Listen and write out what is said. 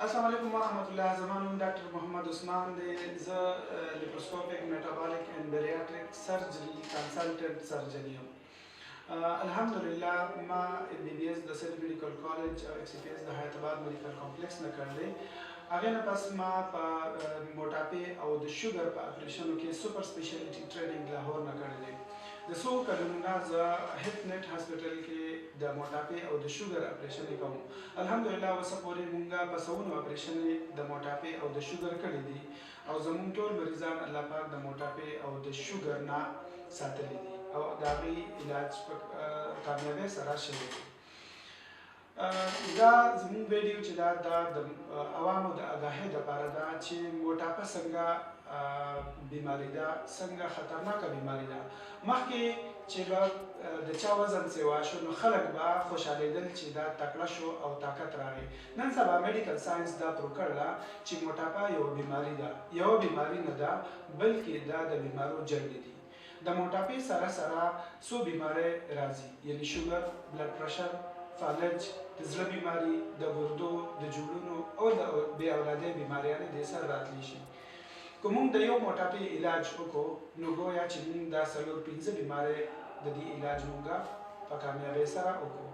السلام علیکم ورحمۃ اللہ. زما نوم ډاکټر محمد عثمان دی. زه لیپروسکوپیک میټابولیک اینډ بیریاټریک سرجري کنسلټنټ سرجن یم. الحمدلله ما بی بی ایس د سید میډیکل کالج او ایف سی پی ایس د حیات آباد میډیکل کمپلیکس نه کړی دی. هغې نه پس ما په موټاپې او د شوګر په اپریشنو کې سوپر سپیشلیټي ټریننګ لاهور نه کړی دی. د څو کلونو نه زه هیپ نټ هاسپټل کې د موټاپې او د شوګر اپریشن کوم. الحمدلله اوسه پورې مونږه په سوونو اپریشن د موټاپې او د شوګر کړي دي او زمونږ ټول مریضان الله پاک د موټاپې او د شوګر نه ساتلي دي او د هغې علاج په کامیابۍ سره شوی دی. دا زموږ ویډیو چې دا د عوامو د آګاهۍ دپاره ده چې موټاپه څنګه بیماري ده، څنګه خطرناکه بیماري ده. مخکې چې به د چا وزن سیوا شو نو خلک به خوشحالېدل چې دا تکړه شو او طاقت راغی. نن سبا میډیکل ساینس دا پرو کړله چې موټاپه یوه بیماري ده، یوه بیماري نه ده بلکې دا د بیمارو جنګ دي. د موټاپې سره سره څو بیمارۍ راځي، یعنې شوګر، بلډ پرشر، فالج، د زړه بیماري، د ګردو، د جوړونو او د بې اولادۍ بیماریانې دې سره راتلی شي. که موږ د یو موټاپې علاج وکړو نو ګویا چې موږ دا څلور پنځه بیمارۍ د دې علاج موږ په کامیابۍ سره وکړو.